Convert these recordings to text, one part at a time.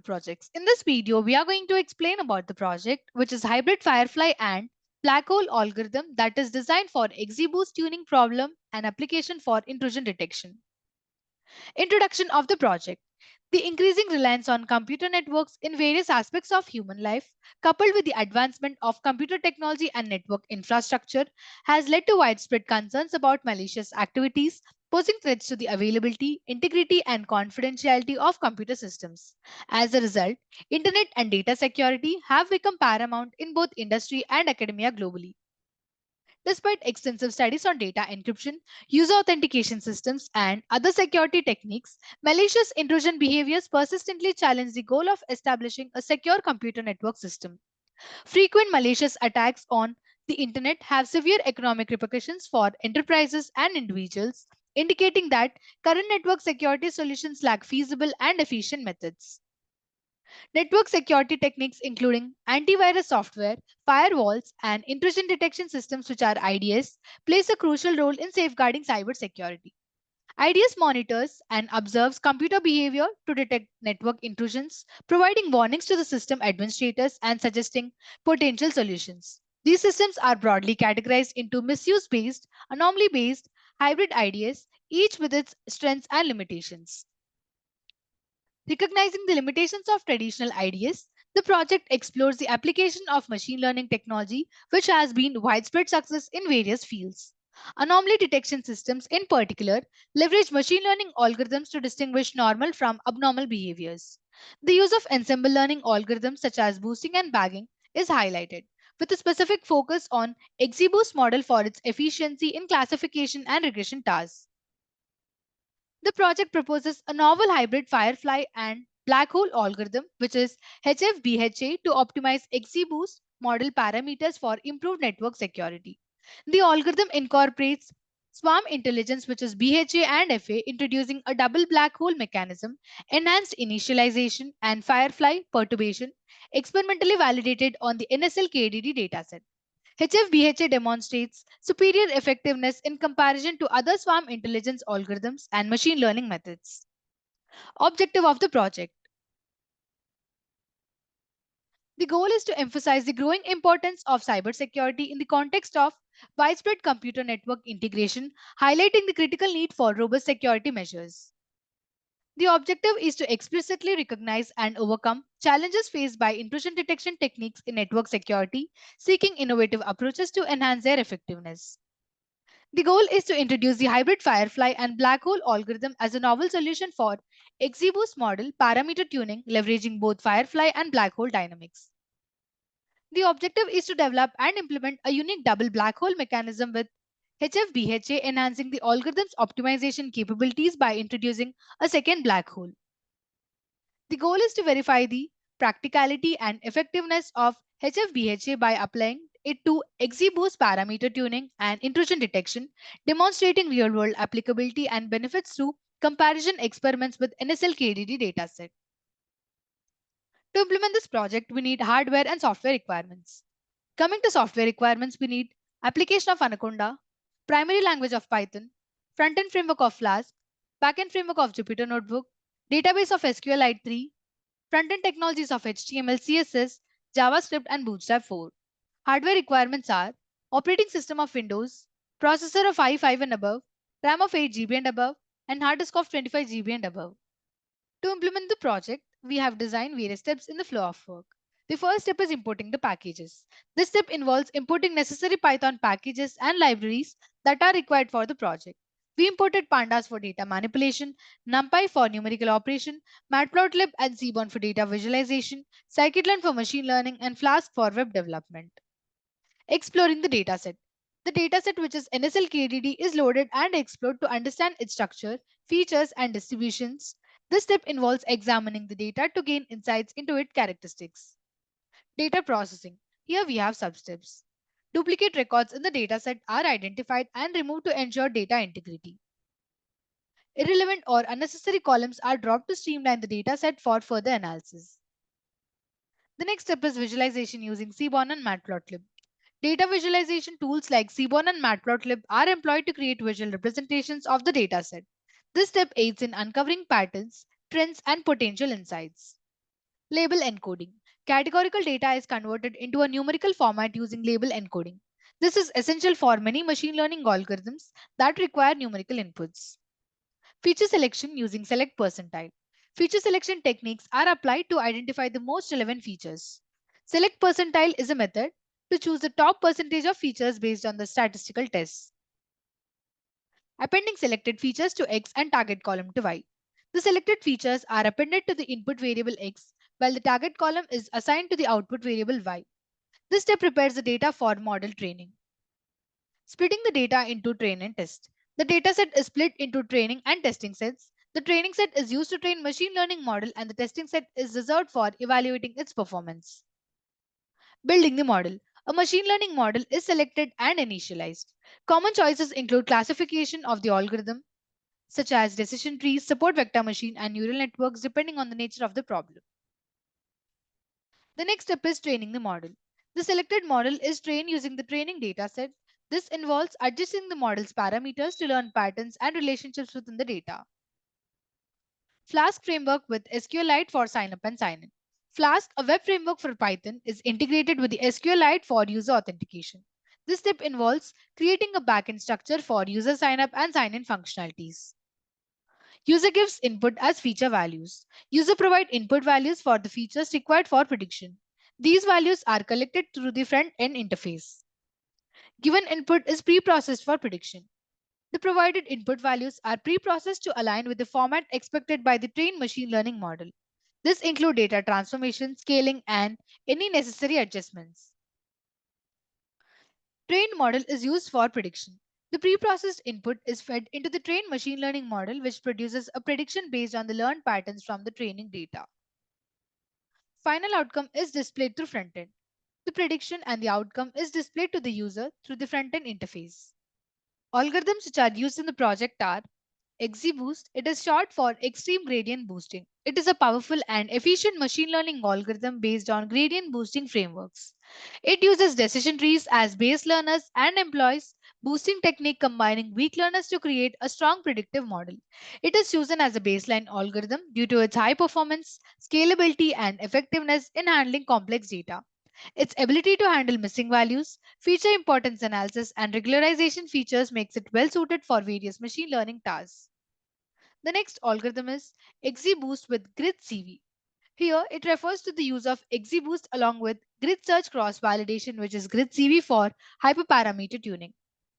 projects. In this video, we are going to explain about the project, which is Hybrid Firefly and Black Hole algorithm that is designed for XGBoost tuning problem and application for intrusion detection. Introduction of the project. The increasing reliance on computer networks in various aspects of human life, coupled with the advancement of computer technology and network infrastructure, has led to widespread concerns about malicious activities posing threats to the availability, integrity, and confidentiality of computer systems. As a result, internet and data security have become paramount in both industry and academia globally. Despite extensive studies on data encryption, user authentication systems, and other security techniques, malicious intrusion behaviors persistently challenge the goal of establishing a secure computer network system. Frequent malicious attacks on the internet have severe economic repercussions for enterprises and individuals, indicating that current network security solutions lack feasible and efficient methods. Network security techniques including antivirus software, firewalls, and intrusion detection systems which are IDS plays a crucial role in safeguarding cybersecurity. IDS monitors and observes computer behavior to detect network intrusions, providing warnings to the system administrators and suggesting potential solutions. These systems are broadly categorized into misuse based, anomaly based, hybrid IDS, each with its strengths and limitations. Recognizing the limitations of traditional IDS, the project explores the application of machine learning technology, which has been widespread success in various fields. Anomaly detection systems, in particular, leverage machine learning algorithms to distinguish normal from abnormal behaviors. The use of ensemble learning algorithms such as boosting and bagging is highlighted, with a specific focus on XGBoost model for its efficiency in classification and regression tasks. The project proposes a novel hybrid Firefly and black hole algorithm, which is HFBHA, to optimize XGBoost model parameters for improved network security. The algorithm incorporates swarm intelligence, which is BHA and FA, introducing a double black hole mechanism, enhanced initialization, and Firefly perturbation, experimentally validated on the NSL KDD dataset. HFBHA demonstrates superior effectiveness in comparison to other swarm intelligence algorithms and machine learning methods. Objective of the project. The goal is to emphasize the growing importance of cybersecurity in the context of widespread computer network integration, highlighting the critical need for robust security measures. The objective is to explicitly recognize and overcome challenges faced by intrusion detection techniques in network security, seeking innovative approaches to enhance their effectiveness. The goal is to introduce the hybrid Firefly and black hole algorithm as a novel solution for XGBoost model parameter tuning, leveraging both Firefly and black hole dynamics. The objective is to develop and implement a unique double black hole mechanism with HFBHA enhancing the algorithm's optimization capabilities by introducing a second black hole. The goal is to verify the practicality and effectiveness of HFBHA by applying it to XGBoost parameter tuning and intrusion detection, demonstrating real-world applicability and benefits through comparison experiments with NSL KDD dataset. To implement this project, we need hardware and software requirements. Coming to software requirements, we need application of Anaconda, primary language of Python, front-end framework of Flask, back-end framework of Jupyter Notebook, database of SQLite 3, front-end technologies of HTML, CSS, JavaScript, and Bootstrap 4. Hardware requirements are operating system of Windows, processor of i5 and above, RAM of 8 GB and above, and hard disk of 25 GB and above. To implement the project, we have designed various steps in the flow of work. The first step is importing the packages. This step involves importing necessary Python packages and libraries that are required for the project. We imported pandas for data manipulation, NumPy for numerical operation, Matplotlib and Seaborn for data visualization, Scikit-learn for machine learning, and Flask for web development. Exploring the dataset. The dataset, which is NSL-KDD, is loaded and explored to understand its structure, features, and distributions. This step involves examining the data to gain insights into its characteristics. Data processing. Here we have substeps. Duplicate records in the dataset are identified and removed to ensure data integrity. Irrelevant or unnecessary columns are dropped to streamline the dataset for further analysis. The next step is visualization using Seaborn and Matplotlib. Data visualization tools like Seaborn and Matplotlib are employed to create visual representations of the dataset. This step aids in uncovering patterns, trends, and potential insights. Label encoding. Categorical data is converted into a numerical format using label encoding. This is essential for many machine learning algorithms that require numerical inputs. Feature selection using select percentile. Feature selection techniques are applied to identify the most relevant features. Select percentile is a method to choose the top percentage of features based on the statistical tests. Appending selected features to X and target column to Y. The selected features are appended to the input variable X, while the target column is assigned to the output variable Y. This step prepares the data for model training. Splitting the data into train and test. The dataset is split into training and testing sets. The training set is used to train machine learning model and the testing set is reserved for evaluating its performance. Building the model. A machine learning model is selected and initialized. Common choices include classification of the algorithm, such as decision trees, support vector machine, and neural networks depending on the nature of the problem. The next step is training the model. The selected model is trained using the training dataset. This involves adjusting the model's parameters to learn patterns and relationships within the data. Flask framework with SQLite for sign up and sign in. Flask, a web framework for Python, is integrated with the SQLite for user authentication. This step involves creating a backend structure for user sign up and sign in functionalities. User gives input as feature values. User provide input values for the features required for prediction. These values are collected through the front-end interface. Given input is pre-processed for prediction. The provided input values are pre-processed to align with the format expected by the trained machine learning model. This includes data transformation, scaling, and any necessary adjustments. Trained model is used for prediction. The pre-processed input is fed into the trained machine learning model, which produces a prediction based on the learned patterns from the training data. Final outcome is displayed through frontend. The prediction and the outcome is displayed to the user through the frontend interface. Algorithms which are used in the project are XGBoost. It is short for Extreme Gradient Boosting. It is a powerful and efficient machine learning algorithm based on gradient boosting frameworks. It uses decision trees as base learners and employs boosting technique combining weak learners to create a strong predictive model. It is chosen as a baseline algorithm due to its high performance, scalability, and effectiveness in handling complex data. Its ability to handle missing values, feature importance analysis, and regularization features makes it well suited for various machine learning tasks. The next algorithm is XGBoost with GridCV. Here, it refers to the use of XGBoost along with Grid Search Cross Validation, which is GridCV for hyperparameter tuning.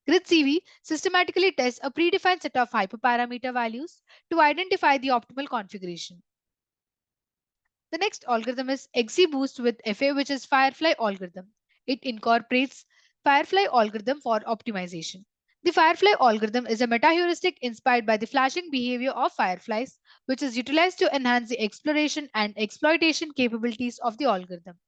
GridCV systematically tests a predefined set of hyperparameter values to identify the optimal configuration. The next algorithm is XGBoost with FA, which is Firefly algorithm. It incorporates Firefly algorithm for optimization. The Firefly algorithm is a meta-heuristic inspired by the flashing behavior of fireflies, which is utilized to enhance the exploration and exploitation capabilities of the algorithm.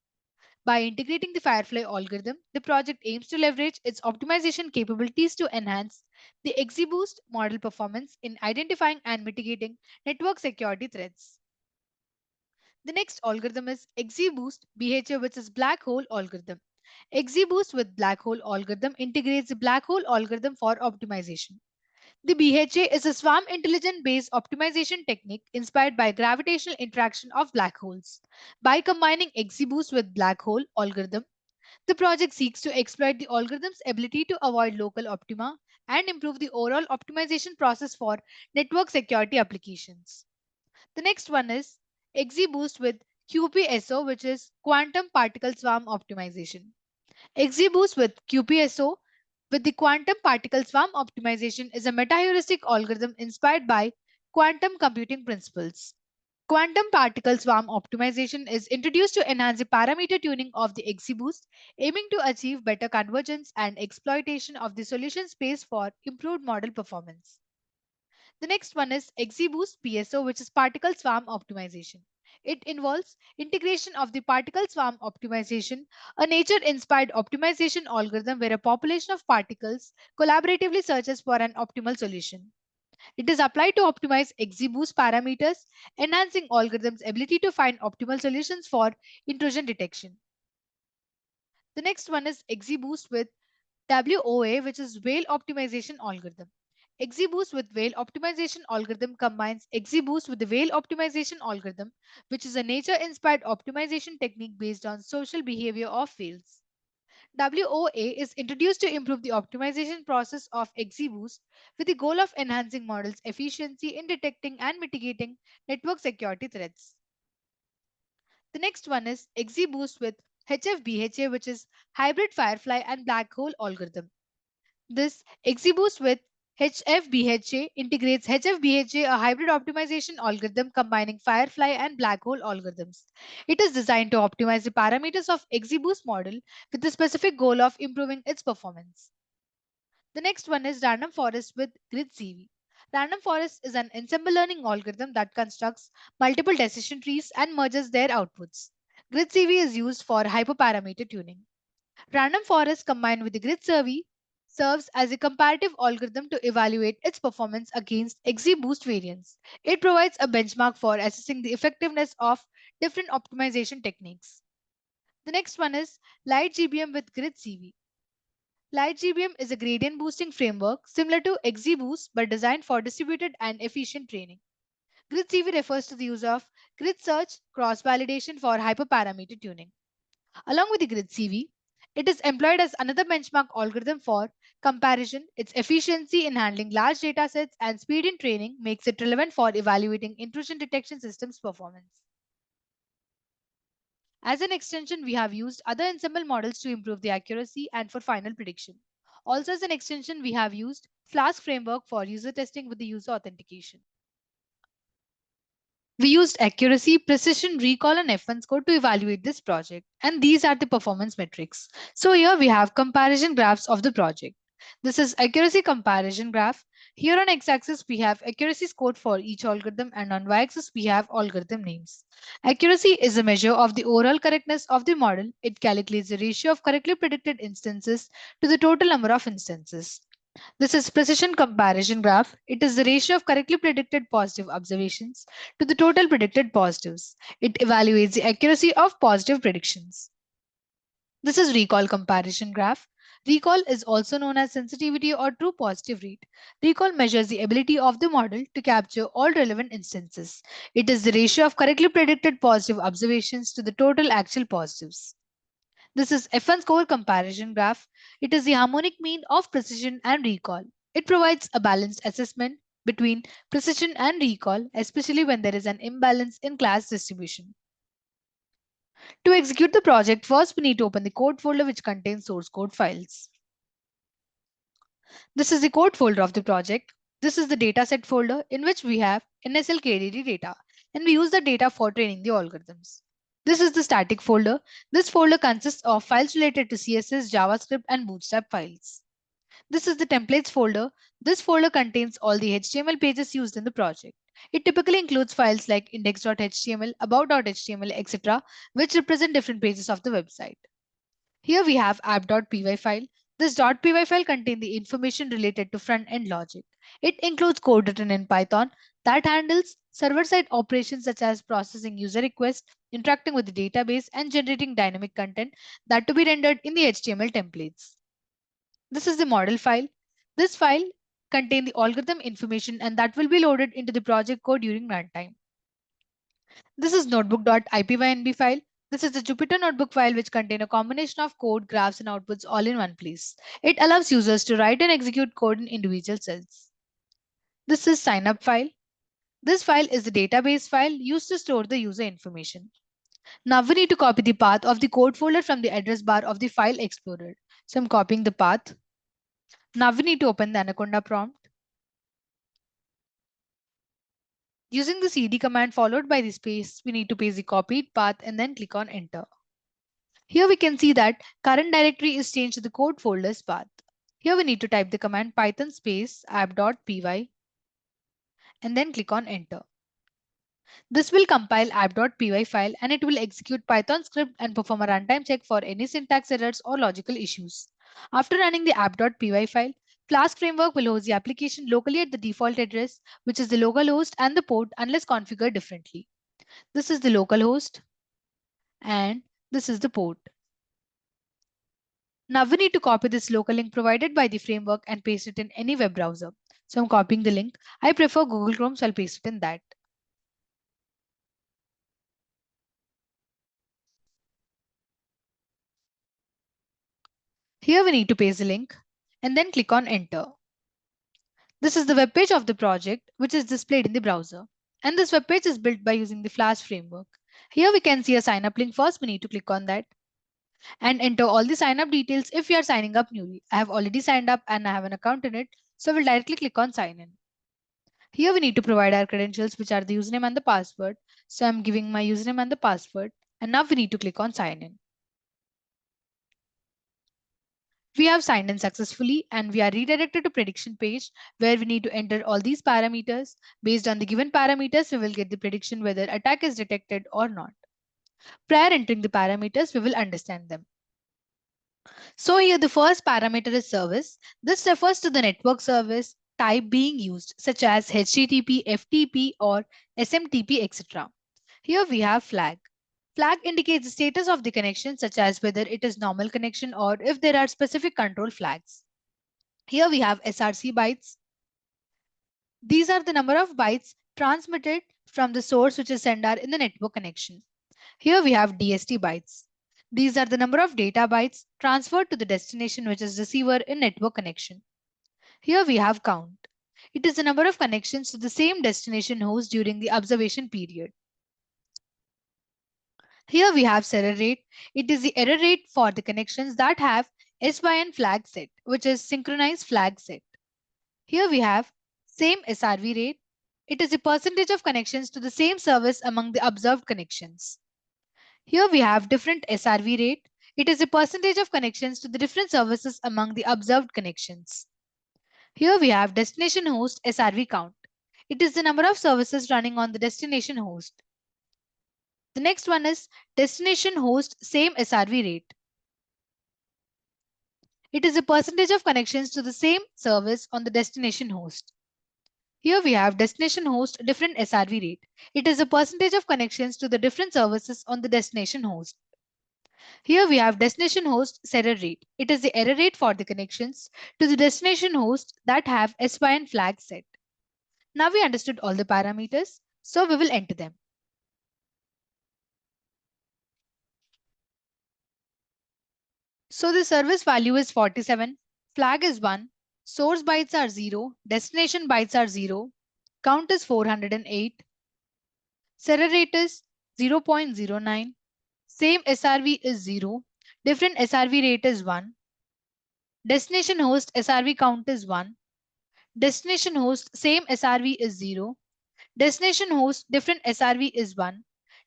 By integrating the Firefly algorithm, the project aims to leverage its optimization capabilities to enhance the XGBoost model performance in identifying and mitigating network security threats. The next algorithm is XGBoost BHA, which is black hole algorithm. XGBoost with black hole algorithm integrates the black hole algorithm for optimization. The BHA is a swarm intelligent based optimization technique inspired by gravitational interaction of black holes. By combining XGBoost with black hole algorithm, the project seeks to exploit the algorithm's ability to avoid local optima and improve the overall optimization process for network security applications. The next one is XGBoost with QPSO, which is Quantum Particle Swarm Optimization. XGBoost with QPSO with the Quantum Particle Swarm Optimization is a meta-heuristic algorithm inspired by quantum computing principles. Quantum particle swarm optimization is introduced to enhance the parameter tuning of the XGBoost, aiming to achieve better convergence and exploitation of the solution space for improved model performance. The next one is XGBoost PSO, which is particle swarm optimization. It involves integration of the particle swarm optimization, a nature-inspired optimization algorithm where a population of particles collaboratively searches for an optimal solution. It is applied to optimize XGBoost parameters, enhancing algorithms' ability to find optimal solutions for intrusion detection. The next one is XGBoost with WOA, which is whale optimization algorithm. XGBoost with Whale Optimization Algorithm combines XGBoost with the Whale Optimization Algorithm, which is a nature-inspired optimization technique based on social behavior of whales. WOA is introduced to improve the optimization process of XGBoost with the goal of enhancing models' efficiency in detecting and mitigating network security threats. The next one is XGBoost with HFBHA, which is Hybrid Firefly and Black Hole Algorithm. This XGBoost with HFBHA integrates HFBHA, a hybrid optimization algorithm combining Firefly and Black Hole algorithms. It is designed to optimize the parameters of XGBoost model with the specific goal of improving its performance. The next one is Random Forest with GridCV. Random Forest is an ensemble learning algorithm that constructs multiple decision trees and merges their outputs. GridCV is used for hyperparameter tuning. Random Forest combined with the grid survey serves as a comparative algorithm to evaluate its performance against XGBoost variants. It provides a benchmark for assessing the effectiveness of different optimization techniques. The next one is LightGBM with GridCV. LightGBM is a gradient boosting framework similar to XGBoost but designed for distributed and efficient training. GridCV refers to the use of grid search cross validation for hyperparameter tuning. Along with the grid CV, it is employed as another benchmark algorithm for comparison. Its efficiency in handling large data sets and speed in training makes it relevant for evaluating intrusion detection systems performance. As an extension, we have used other ensemble models to improve the accuracy and for final prediction. Also, as an extension, we have used Flask framework for user testing with the user authentication. We used accuracy, precision, recall, and F1 score to evaluate this project. And these are the performance metrics. So here we have comparison graphs of the project. This is accuracy comparison graph. Here on x-axis, we have accuracy score for each algorithm, and on y-axis, we have algorithm names. Accuracy is a measure of the overall correctness of the model. It calculates the ratio of correctly predicted instances to the total number of instances. This is precision comparison graph. It is the ratio of correctly predicted positive observations to the total predicted positives. It evaluates the accuracy of positive predictions. This is recall comparison graph. Recall is also known as sensitivity or true positive rate. Recall measures the ability of the model to capture all relevant instances. It is the ratio of correctly predicted positive observations to the total actual positives. This is F1 score comparison graph. It is the harmonic mean of precision and recall. It provides a balanced assessment between precision and recall, especially when there is an imbalance in class distribution. To execute the project, first we need to open the code folder which contains source code files. This is the code folder of the project. This is the dataset folder in which we have NSL-KDD data, and we use the data for training the algorithms. This is the static folder. This folder consists of files related to CSS, JavaScript, and Bootstrap files. This is the templates folder. This folder contains all the HTML pages used in the project. It typically includes files like index.html, about.html, etc., which represent different pages of the website. Here we have app.py file. This .py file contains the information related to front-end logic. It includes code written in Python that handles server-side operations such as processing user requests, interacting with the database, and generating dynamic content that to be rendered in the HTML templates. This is the model file. This file contains the algorithm information and that will be loaded into the project code during runtime. This is notebook.ipynb file. This is the Jupyter Notebook file which contains a combination of code, graphs, and outputs all in one place. It allows users to write and execute code in individual cells. This is signup file. This file is the database file used to store the user information. Now we need to copy the path of the code folder from the address bar of the file explorer. So I'm copying the path. Now we need to open the Anaconda prompt. Using the cd command followed by the space, we need to paste the copied path and then click on enter. Here we can see that current directory is changed to the code folder's path. Here we need to type the command python space app.py and then click on enter. This will compile app.py file and it will execute Python script and perform a runtime check for any syntax errors or logical issues. After running the app.py file, Flask framework will host the application locally at the default address, which is the local host and the port unless configured differently. This is the local host and this is the port. Now we need to copy this local link provided by the framework and paste it in any web browser. So I'm copying the link. I prefer Google Chrome, so I'll paste it in that. Here we need to paste the link and then click on enter. This is the web page of the project, which is displayed in the browser. And this web page is built by using the Flash framework. Here we can see a sign up link first. We need to click on that and enter all the sign up details if we are signing up newly. I have already signed up and I have an account in it. So we'll directly click on sign in. Here we need to provide our credentials, which are the username and the password. So I'm giving my username and the password. And now we need to click on sign in. We have signed in successfully and we are redirected to prediction page where we need to enter all these parameters. Based on the given parameters, we will get the prediction whether attack is detected or not. Prior entering the parameters, we will understand them. So here the first parameter is service. This refers to the network service type being used, such as HTTP, FTP, or SMTP, etc. Here we have flag. Flag indicates the status of the connection, such as whether it is normal connection or if there are specific control flags. Here we have SRC bytes. These are the number of bytes transmitted from the source, which is sender in the network connection. Here we have DST bytes. These are the number of data bytes transferred to the destination, which is receiver in network connection. Here we have count. It is the number of connections to the same destination host during the observation period. Here we have error rate. It is the error rate for the connections that have SYN flag set, which is synchronized flag set. Here we have same SRV rate. It is the percentage of connections to the same service among the observed connections. Here we have different SRV rate. It is the percentage of connections to the different services among the observed connections. Here we have destination host SRV count. It is the number of services running on the destination host. The next one is destination host same SRV rate. It is the percentage of connections to the same service on the destination host. Here we have destination host different SRV rate. It is the percentage of connections to the different services on the destination host. Here we have destination host error rate. It is the error rate for the connections to the destination host that have SYN flag set. Now we understood all the parameters, so we will enter them. So the service value is 47, flag is 1, source bytes are 0, destination bytes are 0, count is 408, error rate is 0.09, same SRV is 0, different SRV rate is 1, destination host SRV count is 1, destination host same SRV is 0, destination host different SRV is 1,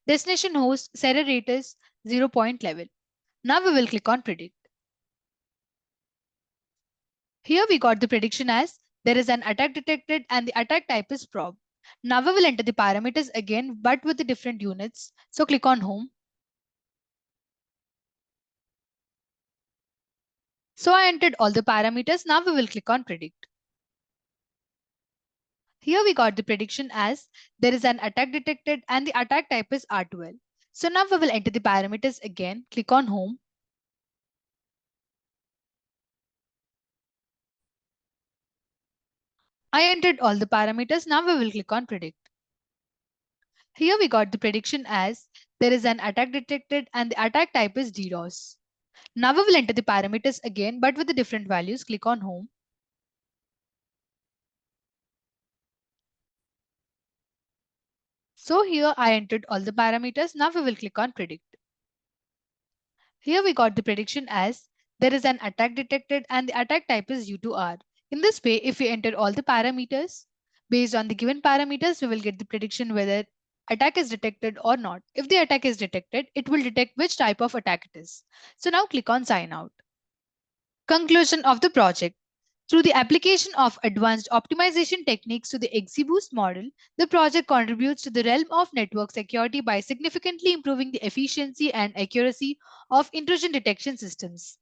destination host error rate is 0.11. Now we will click on predict. Here we got the prediction as there is an attack detected and the attack type is probe. Now we will enter the parameters again, but with the different units. So click on home. So I entered all the parameters. Now we will click on predict. Here we got the prediction as there is an attack detected and the attack type is R2L. So now we will enter the parameters again. Click on home. I entered all the parameters. Now we will click on predict. Here we got the prediction as there is an attack detected and the attack type is DDoS. Now we will enter the parameters again, but with the different values. Click on home. So here I entered all the parameters. Now we will click on predict. Here we got the prediction as there is an attack detected and the attack type is U2R. In this way, if we enter all the parameters, based on the given parameters, we will get the prediction whether attack is detected or not. If the attack is detected, it will detect which type of attack it is. So now click on sign out. Conclusion of the project. Through the application of advanced optimization techniques to the XGBoost model, the project contributes to the realm of network security by significantly improving the efficiency and accuracy of intrusion detection systems.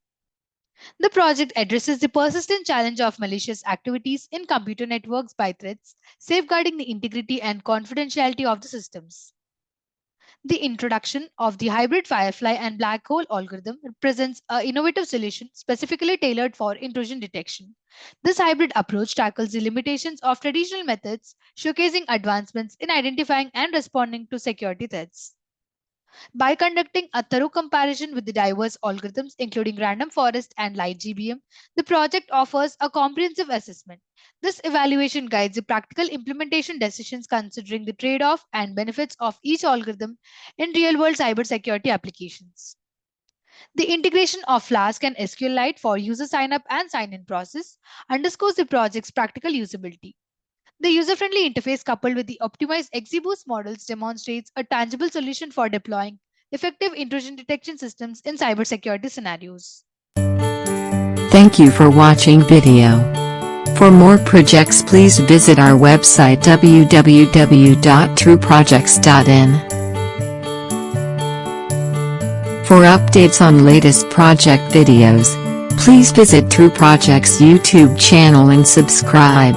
The project addresses the persistent challenge of malicious activities in computer networks by threats, safeguarding the integrity and confidentiality of the systems. The introduction of the hybrid firefly and black hole algorithm represents an innovative solution specifically tailored for intrusion detection. This hybrid approach tackles the limitations of traditional methods, showcasing advancements in identifying and responding to security threats. By conducting a thorough comparison with the diverse algorithms, including random forest and light GBM, the project offers a comprehensive assessment. This evaluation guides the practical implementation decisions considering the trade off and benefits of each algorithm in real world cybersecurity applications. The integration of Flask and SQLite for user sign up and sign in process underscores the project's practical usability. The user-friendly interface coupled with the optimized XGBoost models demonstrates a tangible solution for deploying effective intrusion detection systems in cybersecurity scenarios. Thank you for watching video. For more projects please visit our website www.trueprojects.in. For updates on latest project videos, please visit True Projects YouTube channel and subscribe.